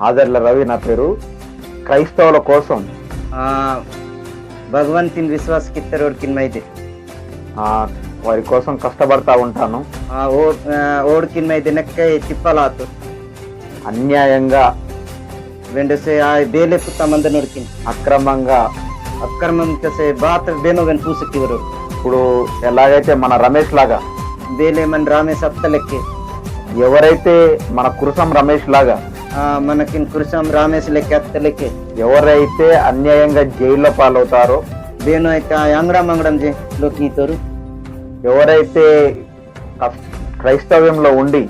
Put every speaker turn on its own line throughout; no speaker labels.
ఆదర్ల రవి నా పేరు. క్రైస్తవుల కోసం
భగవంతిని విశ్వాಸ ಕಿತ್ತರೋಡ್ಕಿನ್ ಮೈದೆ
వారి కోసం కష్టపడతా ఉంటాను.
ఓడ్కిన్ మై దినక్కై తిప్పలాతు
అన్యాయంగా
వెండసే ఆ బేలెప్పు తమంద నొడికిన్
అక్రమంగా
అక్రమం కసే బాత బేనోవెన్ పూసకివరు.
ఇప్పుడు ఎలాగైతే మన రమేష్ లాగా
బేలేమన్ రామేశ్ అత్తలెక్కి
ఎవరైతే మన కురసం రమేష్ లాగా
మనకిన్ కురుసం రామేశ్ లెక్క అత్తలెక్కి
ఎవరైతే అన్యాయంగా జైల్లో పాలవుతారో
బేను అయితే అంగడం అంగడం లోకి
ఎవరైతే క్రైస్తవ్యంలో ఉండి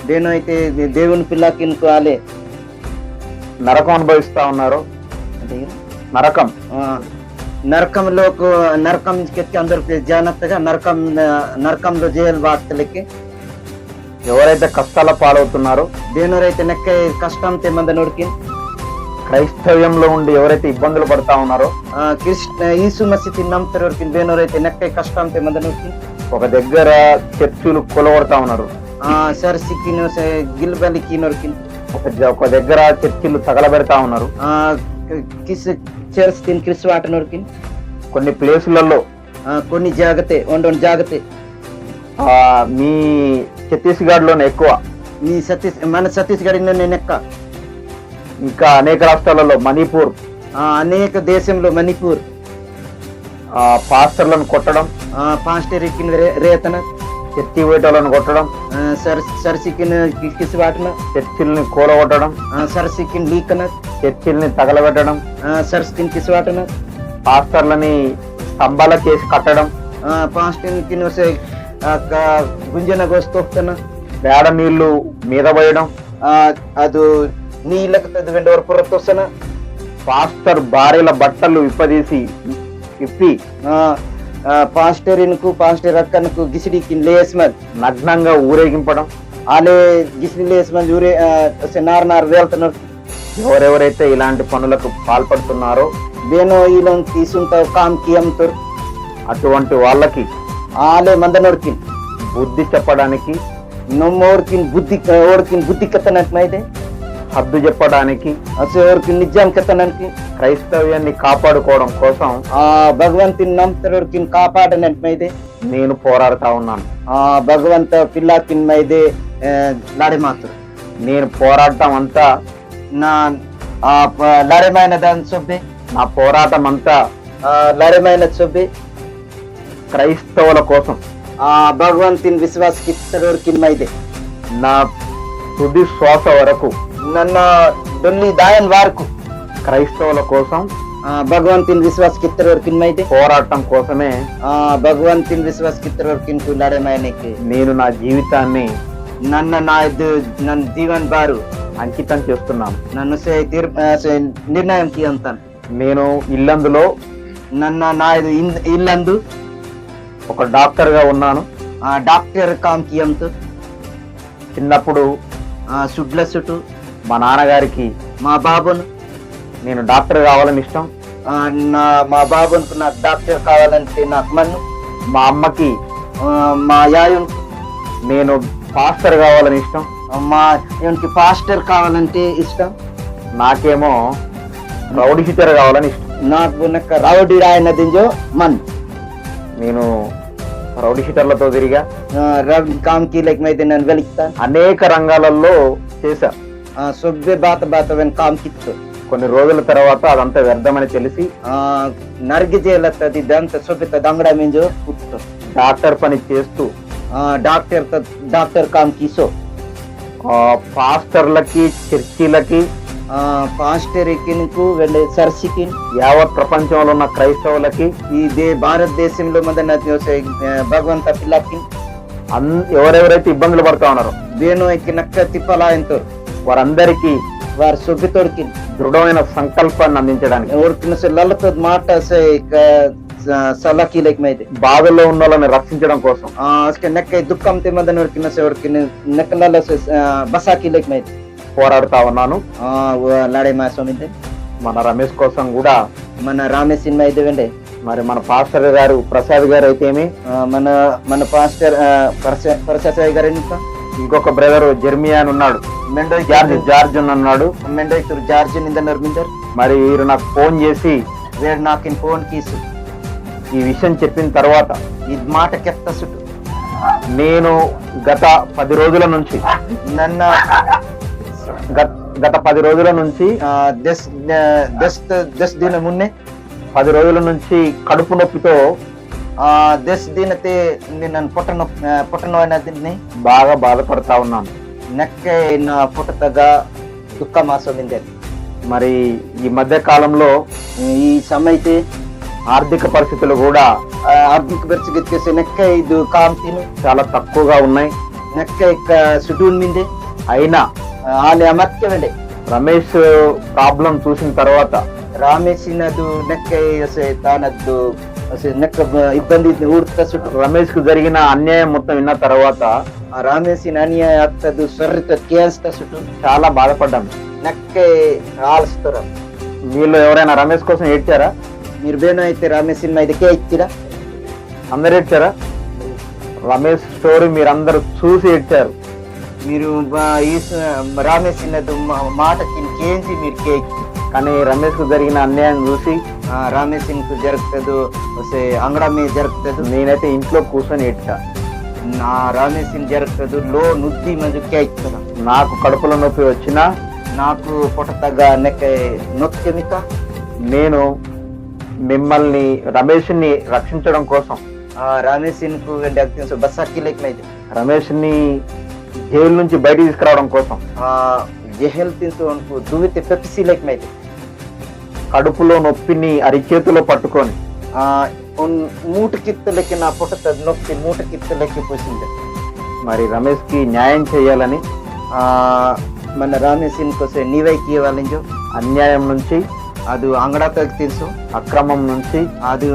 బేను అయితే దేవుని పిల్లకిన్ ఆలే
నరకం అనుభవిస్తా ఉన్నారో నరకం
నరకంలో నరకం అందరికి జాగ్రత్తగా నరకంలో జైలు వార్తలకి
ఎవరైతే కష్టాల పాలవుతున్నారో
దేనోరైతే నెక్క కష్టం తెమంద నోడికి
క్రైస్తవ్యంలో ఉండి ఎవరైతే ఇబ్బందులు పడతా ఉన్నారో
ఈసు మసీది నమ్ముతారు దేనోరైతే నెక్క కష్టం తెమంద నోడికి
ఒక దగ్గర చర్చిలు కొలగొడతా ఉన్నారు.
సర్సికి గిల్బలికి నొరికి
ఒక దగ్గర చర్చిలు తగలబెడతా ఉన్నారు.
చర్చ్ తిని క్రిస్ వాట నొరికి
కొన్ని ప్లేసులలో
కొన్ని జాగ్రత్త వండి జాగ్రత్త
మీ ఛత్తీస్గఢ్ లోనే ఎక్కువ,
మీ మన ఛత్తీస్గఢ్ నేను ఎక్క
ఇంకా అనేక రాష్ట్రాలలో మణిపూర్,
అనేక దేశంలో మణిపూర్
పాస్టర్లను కొట్టడం,
పాస్టర్కి రేతన
చర్చి వేటలను కొట్టడం,
సర్సికిన్ కిసివాటన
చర్చిల్ని కూలగొట్టడం,
సర్సికిన్ లీకన
చర్చిల్ని తగలబెట్టడం,
సర్సికిన్ కిసివాటన
పాస్టర్లని స్తంభాల చేసి కట్టడం,
పాస్టర్కిన్ గుంజన గోస్తోక్తన
పేడ నీళ్లు మీద పోయడం,
ಅದು నీళ్ళకు తదివెండ వరకు పురతొస్తన
పాస్టర్ భార్యల బట్టలు ఇప్పి
పాస్టర్కు పాస్టర్ అక్కనకు గిసిడికి లేస్మల్
నగ్నంగా ఊరేగింపడం,
ఆలే గిసిడి లేస్మల్ ఊరే నార్ వెళ్తున్నారు.
ఎవరెవరైతే ఇలాంటి పనులకు పాల్పడుతున్నారో
బేనో ఇలా తీసుంటావు కామ్ కియంతో
అటువంటి వాళ్ళకి
ఆలే మందనోడికి
బుద్ధి చెప్పడానికి,
నమ్మోడికి బుద్ధి కత్తనట్లయితే
హద్దు చెప్పడానికి,
అసలు నిజం కత్తనానికి
క్రైస్తవ్యాన్ని కాపాడుకోవడం కోసం
భగవంతుని నమ్ముతాడికి కాపాడనట్లయితే
నేను పోరాడుతా ఉన్నాను.
భగవంత పిల్లాకిన్ మైదే లాడే మాత్రం
నేను పోరాటం అంతా
నా లాడమైన దాని సొబ్బే,
నా పోరాటం అంతా
లాడమైన సొబ్బే
క్రైస్తవుల కోసం,
భగవంతుని విశ్వాసకి మైదే
నా తుది శ్వాస వరకు,
ನನ್ನ ಡೊಲ್ಲಿ ದಾಯನ್ వారకు
క్రైస్తవుల కోసం,
భగవంతుని విశ్వాసకి మైదే
పోరాటం కోసమే
భగవంతుని విశ్వాసకి లాడమైనకి
నేను నా జీవితాన్ని
ನನ್ನ జీవన్ బారు
అంకితం చేస్తున్నాను.
నన్ను నిర్ణయంకి అంతాను.
నేను ఇల్లందులో
ఇల్లందు
ఒక డాక్టర్ గా ఉన్నాను.
డాక్టర్ కామ్కి అంత
చిన్నప్పుడు
సుడ్ల సుటు
మా నాన్నగారికి
మా బాబును
నేను డాక్టర్ కావాలని ఇష్టం.
మా బాబునికి నాకు డాక్టర్ కావాలంటే నాకు మన్ను,
మా అమ్మకి
మా యాయున్
నేను పాస్టర్ కావాలని ఇష్టం.
మా యాయునికి పాస్టర్ కావాలంటే ఇష్టం.
నాకేమో రౌడీ షీటర్ కావాలని ఇష్టం.
నాకు రౌడీ రాయన దింజో మన్
నేను రౌడీ షీటర్లతో తిరిగా
కామ్కి లేకమైతే నేను వెళుతాను.
అనేక రంగాలలో చేశా.
సొబ్బే బాత కామ్కిత్తు
కొన్ని రోజుల తర్వాత అదంతా వ్యర్థమని తెలిసి
నరిగి చేయలది దంత సొబ్బిత దంగడ మింజో
డాక్టర్ పని చేస్తూ
డాక్టర్ కామ్కి సో
పాస్టర్లకి చర్చిలకి
పాస్టర్కి వెళ్ళే సర్సికి
యావత్ ప్రపంచంలో ఉన్న క్రైస్తవులకి
ఈ భారతదేశంలో మన భగవంత పిల్లకి
ఎవరెవరైతే ఇబ్బందులు పడుతా ఉన్నారో
దేనో నక్క తిప్పలాయంతో
వారందరికీ
వారి సొబ్బితోడికి
దృఢమైన సంకల్పాన్ని అందించడానికి,
ఎవరికి లల్లతో మాట సలకి లేకమైతే
బాధల్లో ఉన్న వాళ్ళని రక్షించడం కోసం
నెక్క దుఃఖం తెమందని ఎవరికి నెక్కల బసాకి లేకమైతే
పోరాడుతా ఉన్నాను.
లాడే మా స్వామి
మన రమేష్ కోసం కూడా,
మన రామేష్ సినిమా అయితే వెండే
మరి మన పాస్టర్ గారు ప్రసాద్ గారు అయితే
మన పాస్టర్ ప్రసాద్ గారు
ఇంకొక బ్రదర్ జెర్మియా అని ఉన్నాడు,
మెండోయ్
జార్జ్ అని అన్నాడు.
మెండోయ్ జార్జ్ నిందన్నారు మిందర్.
మరి వీరు నాకు ఫోన్ చేసి
వేడు నాకు ఫోన్ కీసు
ఈ విషయం చెప్పిన తర్వాత
ఇది మాట కెప్త సుటు
నేను గత 10 రోజుల నుంచి
ನನ್ನ
గత 10 రోజుల నుంచి
దస్ దిన మున్నే
10 రోజుల నుంచి కడుపు నొప్పితో
దస్ దినతే నన్ను పొట్టను అనేది
బాగా బాధపడతా ఉన్నాను.
నెక్క నా పొట్టగా దుఃఖ మాసం మిందే.
మరి ఈ మధ్య కాలంలో
ఈ సమయతే
ఆర్థిక పరిస్థితులు కూడా
ఆర్థిక పరిస్థితి నెక్క ఇది కాంతిను
చాలా తక్కువగా ఉన్నాయి.
నెక్క ఇక సుడూన్ మిందే
అయినా
ఆలే అమర్త్యమండే
రమేష్ ప్రాబ్లం చూసిన తర్వాత
రామేసినదు నెక్క తానద్దు నెక్క ఇబ్బంది ఊడుతా సుట్టు
రమేష్ కు జరిగిన అన్యాయం మొత్తం విన్న తర్వాత
ఆ రామేసిన అన్యాయ అత్తదు స్వర్రిత కేల్స్తా సుట్టు
చాలా బాధపడ్డాను.
నెక్క ఆలస్తారు.
వీళ్ళు ఎవరైనా రమేష్ కోసం ఏడ్చారా?
మీరు బేనో అయితే రామేసిన ఇదికే ఇచ్చిరా?
అందరు ఏడ్చారా? రమేష్ స్టోరీ మీరందరూ చూసి ఏడ్చారు.
మీరు రామేసినదు మాటకి కేంచి మీరు కేక్.
కానీ రమేష్ కు జరిగిన అన్యాయం చూసి
రామేసిన్ కు జరుగుతుంది అంగడా మీద జరుగుతుంది.
నేనైతే ఇంట్లో కూర్చొని ఏడ్చా.
నా రామేసిన్ జరుగుతుంది లో నుద్ది మందు కేక్.
నాకు కడుపులో నొప్పి వచ్చినా
నాకు పొట్ట తగ్గ నెక్క నొక్కెమిక
నేను మిమ్మల్ని రమేష్ ని రక్షించడం కోసం
రామేసిన్ కు బస్సాకి లేకనైతే
రమేష్ ని జైలు నుంచి బయటికి తీసుకురావడం కోసం
జహల్ తింటూ దువ్వితే పెప్సీ లేకనైతే
కడుపులో నొప్పిని అరిచేతిలో పట్టుకొని
మూట కిత్తలకి నా పొట్ట నొప్పి మూట కిత్తలకి పోసింది.
మరి రమేష్ కి న్యాయం చేయాలని
మన రామేసిన్ కోసం నీవైకి ఇవ్వాలని
అన్యాయం నుంచి
ಅದು ಅಂಗಡಾತಾಗ ತಿನ್ಸು,
అక్రమం నుంచి
ಅದು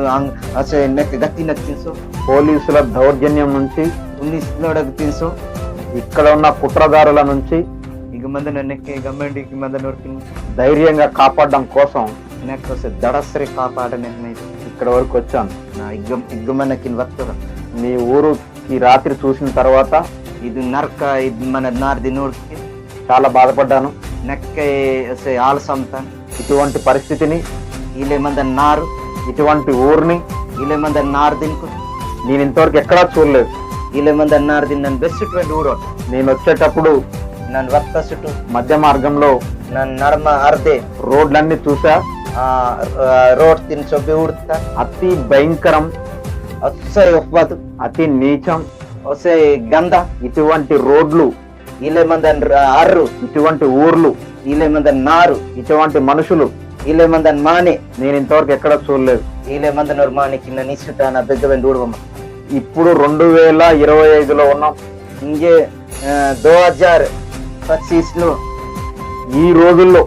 గత్తినకు తిన్సు,
పోలీసుల దౌర్జన్యం నుంచి
ఉన్నిసినోడకు తిన్సు,
ఇక్కడ ఉన్న కుట్రదారుల నుంచి
ಈಗ ಮಂದ ನೆಕ್ಕೆ ಗಮ್ಮಂಡಿకి ಮಂದ ನೋಡ್ತೀನಿ
ధైర్యంగా కాపాడడం కోసం
నెక్ దడస్సరి కాపాడనే
ఇక్కడ వరకు వచ్చాను.
నా ఇగ్గమన్నకి వస్తురా
మీ ఊరు ఈ రాత్రి చూసిన తర్వాత
ఇది నరక ఇది మన నార్ది నోడికి
చాలా బాధపడ్డాను.
నెక్క ఆలసంతాను
ఇటువంటి పరిస్థితిని
ఇలేమంద నారు
ఇటువంటి ఊరిని
ఇలేమంద నారు దిన్కు
నేను ఇంతవరకు ఎక్కడా చూడలేదు.
ఇలేమంద నారు దిన్ నన్ను బెస్ట్ ఊరు
నేను వచ్చేటప్పుడు
నన్ను వత్త చుట్టూ
మధ్య మార్గంలో
నన్ను నడమ అర్ధే
రోడ్లన్నీ చూసా.
రోడ్ తిని చొబ్బి ఊడుతా
అతి భయంకరం,
వస్తాయి ఒప్పదు
అతి నీచం,
వస్తాయి గంధ.
ఇటువంటి రోడ్లు,
ఇలేమంద అర్రు,
ఇటువంటి ఊర్లు,
ఇలేమంద నారు,
ఇటువంటి మనుషులు
ఇలేమంద మానే
నేను ఇంతవరకు ఎక్కడ చూడలేదు.
ఇలేమంద నోర్మానికి నిశ్చిత నా బెగ్గ ఊడవమ్మ.
ఇప్పుడు 2025లో ఉన్నాం.
ఇంకే 2025లో
ఈ రోజుల్లో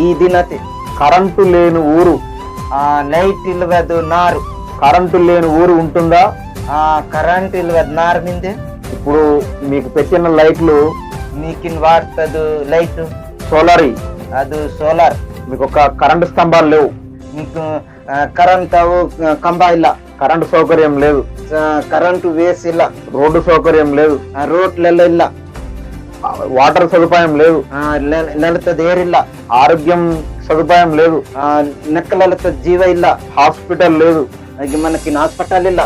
ఈ దినతి
కరెంటు లేని ఊరు,
లైట్ ఇల్వదు నారు,
కరెంటు లేని ఊరు ఉంటుందా?
కరెంట్ ఇల్వదు నారు మిందే.
ఇప్పుడు మీకు పెట్టిన లైట్లు
మీకిన్ వాడుతుంది లైట్
సోలారీ,
అది సోలార్.
మీకు ఒక కరెంటు స్తంభాలు లేవు,
మీకు కరెంట్ కంబ ಇಲ್ಲ,
కరెంటు సౌకర్యం లేదు,
కరెంటు వేస్ ಇಲ್ಲ,
రోడ్డు సౌకర్యం లేదు,
రోడ్ల ಇಲ್ಲ,
వాటర్ సదుపాయం లేదు,
నెలతది ఏరిಲ್ಲ,
ఆరోగ్యం సదుపాయం లేదు,
నెక్కలతో జీవ ಇಲ್ಲ,
హాస్పిటల్ లేదు,
మనకి హాస్పిటల్ ಇಲ್ಲ.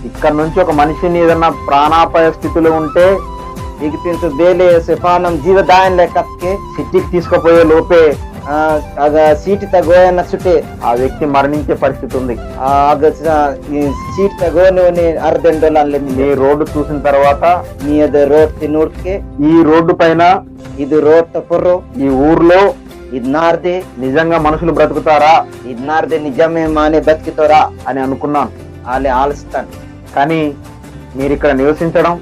ఇక్కడ నుంచి ఒక మనిషిని ఏదన్నా ప్రాణాపాయ స్థితిలో ఉంటే
ಈಗ ತಿಂತು ಬೇಲೆ ಪಾನಂ ಜೀವದಾಯನ್ ಲೆಕ್ಕಕ್ಕೆ
సిటీకి తీసుకుపోయే లోపే
ಆಗ ಸೀಟ್ ತಗೋಯನ್ನ ಸುಟ್ಟೆ
ఆ వ్యక్తి మరణించే పరిస్థితి ఉంది.
ಆಗ ಸೀಟ್ ತಗೋನಿ ಅರ್ಧೆಂಡೋಲ ಅಲ್ಲೇ
ఈ రోడ్డు చూసిన తర్వాత
ನೀ ಅದು ರೋಡ್ ನೋಡ್ಕೆ
ఈ రోడ్డు పైన
ಇದು ರೋಡ್ ತಪ್ಪರು
ఈ ఊర్లో
ఇది నార్దే
నిజంగా మనుషులు బ్రతుకుతారా,
ఇది నార్దే నిజమే మానే బతికితోరా
అని అనుకున్నాను.
వాళ్ళే ఆలోచిస్తాను.
కానీ మీరు ఇక్కడ నివసించడం,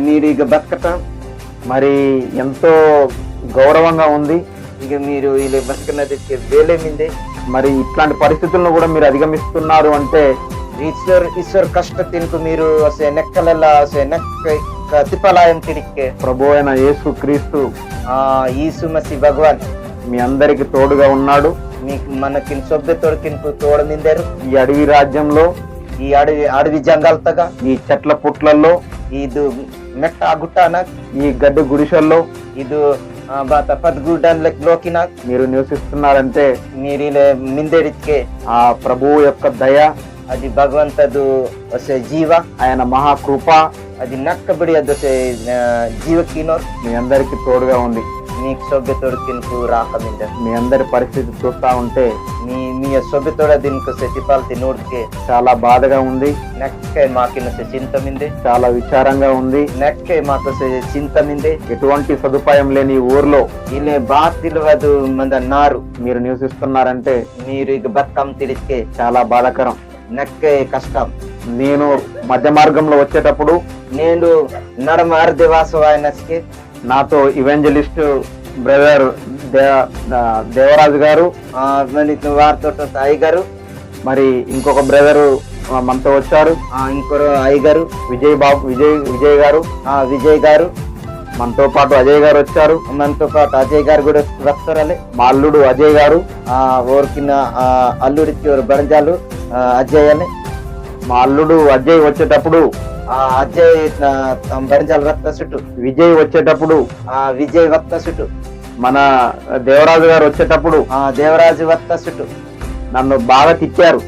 మీరు ఇక బతకటం
మరి ఎంతో గౌరవంగా ఉంది.
ఇక మీరు ఇలా బతకనది వేలే మిందే.
మరి ఇట్లాంటి పరిస్థితులను కూడా మీరు అధిగమిస్తున్నారు అంటే
ఈశ్వర్ కష్ట తినుకు మీరు నెక్కలల్లా తిప్పలాయం తిరిగే
ప్రభు అయిన యేసు క్రీస్తు
ఈసు మసి భగవాన్
మీ అందరికి తోడుగా ఉన్నాడు.
మీకు మనకి సొబ్బె తోడుకింపు తోడ నిందారు.
ఈ అడవి రాజ్యంలో,
ఈ అడవి జంగాలతగా,
ఈ చెట్ల పుట్లల్లో,
ఈ మెట్ట గుట్టాన
ఈ గడ్డి గుడిసెల్లో
ಇದು ಬಾತ ಪದ್ಗುಡ್ಡನ್ ಲೋಕಿನ
మీరు నివసిస్తున్నారంటే
ನೀರಿಲೆ ಮಿಂದೆಡಿಕೆ
ఆ ప్రభువు యొక్క దయ,
అది భగవంతదు వసే జీవ
ఆయన మహాకృప
అది నక్కబడి అది వసే జీవకినోర్
మీ అందరికి తోడుగా ఉంది.
నీకు సొబ్బెతోడు కిన్కు రాకమింద
మీ అందరి పరిస్థితి చూస్తా ఉంటే
మీ సొబ్బెతోడ దీనికి తిపాల్తి నోడ్కే
చాలా బాధగా ఉంది,
నెక్కే మాకిన చింతమిందే,
చాలా విచారంగా ఉంది.
నెక్కే మాకు చింతమిందే.
ఎటువంటి సదుపాయం లేని ఈ ఊర్లో
ఇలే బాతిలవదు మంద నారు
మీరు నివసిస్తున్నారంటే
మీరు ఇక బతుకం తిడికే
చాలా బాధాకరం.
నెక్కే కష్టం.
నేను మధ్య మార్గంలో వచ్చేటప్పుడు
నేను నడమ అర్ధవాసవాయనస్కే
నాతో ఇవెంజలిస్ట్ బ్రదర్ దేవరాజు గారు,
వారితో అయ్యగారు,
మరి ఇంకొక బ్రదరు మనతో వచ్చారు,
ఇంకొక అయ్యగారు
విజయ్ గారు,
విజయ్ గారు,
మనతో పాటు అజయ్ గారు వచ్చారు.
మనతో పాటు అజయ్ గారు కూడా వస్తారలే.
మా అల్లుడు అజయ్ గారు,
ఊరికిన అల్లుడికి బణజాలు అజయ్ అని.
మా అల్లుడు అజయ్ వచ్చేటప్పుడు
అజయ్ బణజాలు వక్త చుట్టూ,
విజయ్ వచ్చేటప్పుడు
విజయ్ వక్త చుట్టూ,
మన దేవరాజు గారు వచ్చేటప్పుడు
దేవరాజు వక్త చుట్టూ
నన్ను బాగా తిట్టారు.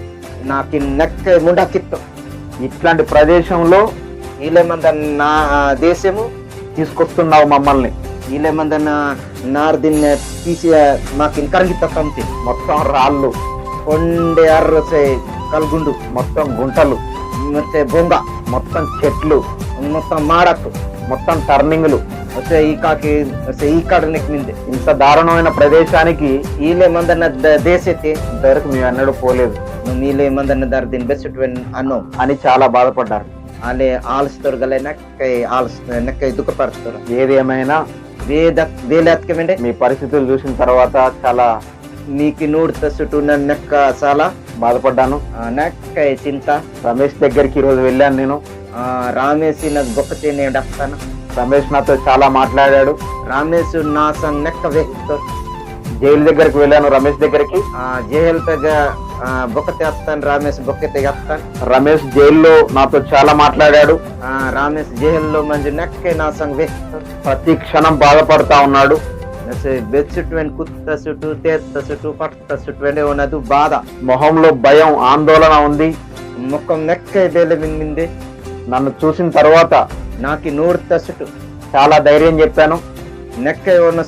నాకు నెక్క ముండకిత్తు.
ఇట్లాంటి ప్రదేశంలో
వీళ్ళేమంద నా దేశము
తీసుకొస్తున్నావు మమ్మల్ని,
వీళ్ళేమంద నార్ దీన్ని తీసి మాకు కరంగిత్త పంపి
మొత్తం రాళ్ళు,
కొండే అర్రసే కల్గుండు,
మొత్తం గుంటలు,
ಮತ್ತೆ బొంగ,
మొత్తం చెట్లు,
మొత్తం మాడకు,
మొత్తం టర్నింగ్లు,
వస్తే ఈ కాకి ఈ కాడనికి మిందే.
ఇంత దారుణమైన ప్రదేశానికి
వీళ్ళే మందన్న దేశెత్తి
ఇంతవరకు మేము ఎన్నడూ పోలేదు,
నీళ్ళే మందన్న దారి దీని బెస్ట్ అన్నో
అని చాలా బాధపడ్డారు.
అలే ఆల్స్తారు గల నెక్క దుఃఖపరుస్తారు.
ఏది ఏమైనా
వేలేత్కమండే
మీ పరిస్థితులు చూసిన తర్వాత చాలా
నీకు నూడుత చుట్టూ నెక్క చాలా
బాధపడ్డాను.
నెక్క చింత.
రమేష్ దగ్గరికి ఈరోజు వెళ్ళాను నేను.
రామేష్ నాకు గొప్పతే నేను వస్తాను.
రమేష్ నాతో చాలా మాట్లాడాడు.
రామేష్ నా సంగ్ నెక్క వేస్తారు.
జైలు దగ్గరికి వెళ్ళాను రమేష్ దగ్గరికి.
జైలు తగ్గ బొక్కతే వస్తాను. రామేష్ బొక్కతే వస్తాను.
రమేష్ జైల్లో నాతో చాలా మాట్లాడాడు.
రామేష్ జైల్లో మంచి నెక్కే నా సంగ్ వేస్తారు.
ప్రతి క్షణం బాధపడతా ఉన్నాడు.
బెచ్చుట్టు కుత్త చుట్టూ తేత్త చుట్టూ పట్ట చుట్టూ ఉన్నది బాధ.
మొహంలో భయం, ఆందోళన ఉంది.
ముఖం నెక్క బేల మిందే.
నన్ను చూసిన తర్వాత
నాకు నూడుత చుట్టూ
చాలా ధైర్యం చెప్పాను.
నెక్క ఉన్న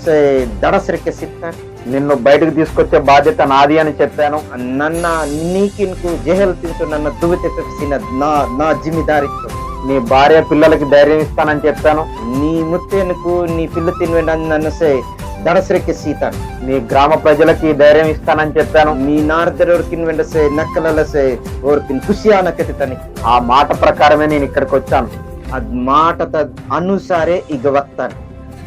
దడసరికే సిప్తాను.
నిన్ను బయటకు తీసుకొచ్చే బాధ్యత నాది అని చెప్పాను.
నన్న నీకిన్కు జహల్ తింటూ నన్ను దువ్వితే పెప్సిన నా జిమ్మిదారితో
నీ భార్య పిల్లలకి ధైర్యం ఇస్తానని చెప్పాను.
నీ ముత్తేనుకు నీ పిల్ల తిని నన్ను దడసరికే సీతాను.
నీ గ్రామ ప్రజలకి ధైర్యం ఇస్తానని చెప్పాను.
నీ నార్దరికి వెంటసే నక్కలసే ఓరికి ఖుషియానకతితని.
ఆ మాట ప్రకారమే నేను ఇక్కడికి వచ్చాను.
అది మాట అనుసారే ఇక వస్తాను.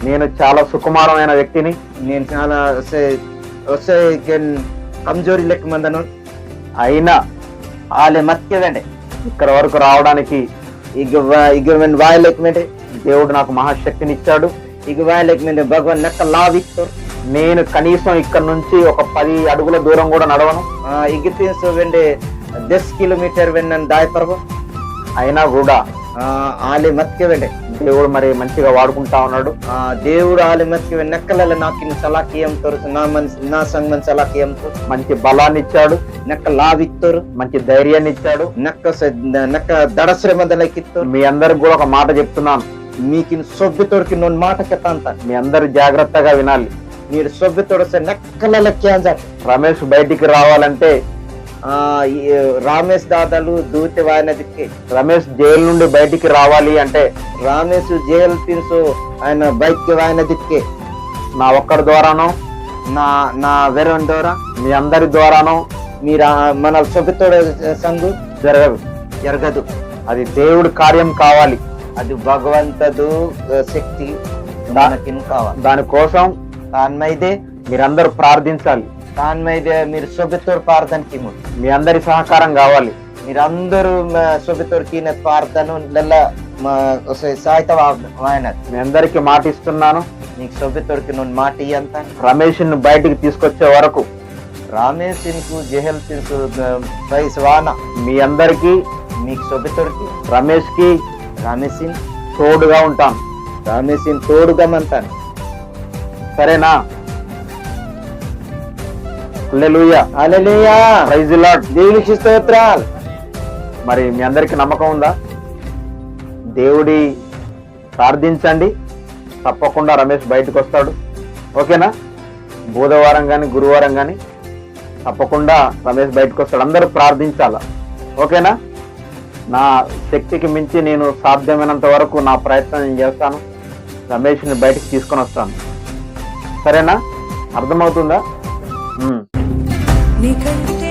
నేను చాలా సుకుమారమైన వ్యక్తిని.
నేను చాలా కంజోరి లెక్క మందను.
అయినా
వాళ్ళే మత్యదండి
ఇక్కడ వరకు రావడానికి
ఇక వాయలేకమంటే
దేవుడు నాకు మహాశక్తిని ఇచ్చాడు.
ఇక వాయలేకమంటే భగవాన్ నెక్క లావిస్తారు.
నేను కనీసం ఇక్కడ నుంచి ఒక 10 అడుగుల దూరం కూడా నడవను.
ఇక తీసు వెండే 10 కిలోమీటర్ వెన్న దాయపర్వ. అయినా కూడా ఆలే మత్కే వెండే
దేవుడు మరి మంచిగా వాడుకుంటా ఉన్నాడు.
దేవుడు ఆలే మత్కే నెక్కల నాకు సలాకీయం తోరు నా సంగం సలాకీయం
మంచి బలాన్ని ఇచ్చాడు.
నెక్క లావిత్తోరు.
మంచి ధైర్యాన్ని ఇచ్చాడు.
నెక్క దడశ్రమదలకిత్తోరు.
మీ అందరికి కూడా ఒక మాట చెప్తున్నాను.
మీకు సొబ్బితోడికి నన్ను మాట కెత్తాంత.
మీ అందరు జాగ్రత్తగా వినాలి.
మీరు సొబ్బితోడు నెక్కల
రమేష్ బయటికి రావాలంటే
రామేష్ దాదాలు దూతి వాయనదికి.
రమేష్ జైలు నుండి బయటికి రావాలి అంటే
రామేష్ జైలు తిన్సు ఆయన బయటికి వాయనదికి
నా ఒక్కడి ద్వారానో
నా వెరవన్ ద్వారా
మీ అందరి ద్వారానో
మీరు మన సొబ్బితోడు సంగు జరగదు.
అది దేవుడి కార్యం కావాలి.
అది భగవంతుడు శక్తి మనకి కావాలి.
దానికోసం
దానిమైదే
మీరందరూ ప్రార్థించాలి.
దానిమైదే మీరు సొబ్బితోడు ప్రార్థనకి
మీ అందరి సహకారం కావాలి.
మీరందరూ సొబ్బితోడికి ప్రార్థన సాయిత
మీ అందరికి మాట ఇస్తున్నాను.
నీకు సొబ్బితోడికి నువ్వు మాట ఇయ్యంత.
రమేష్ ను బయటికి తీసుకొచ్చే వరకు
రామేష్ జహల్ తిన్సు వయసు వాన
మీ అందరికి,
మీకు సొబ్బితోడికి,
రమేష్ కి,
రామేష్
తోడుగా ఉంటాను.
ప్రామిసింగ్ తోడుగమంటాను.
సరేనా? Hallelujah.
Hallelujah.
Praise the Lord.
దేవునికి స్తోత్రాలు.
మరి మీ అందరికి నమ్మకం ఉందా? దేవుడి ప్రార్థించండి, తప్పకుండా రమేష్ బయటకు వస్తాడు. ఓకేనా? బుధవారం కానీ గురువారం కానీ తప్పకుండా రమేష్ బయటకు వస్తాడు. అందరూ ప్రార్థించాలా. ఓకేనా? నా శక్తికి మించి నేను సాధ్యమైనంత వరకు నా ప్రయత్నం నేను చేస్తాను. రమేష్ని బయటకు తీసుకొని వస్తాను. సరేనా? అర్థమవుతుందా?
నీకంటే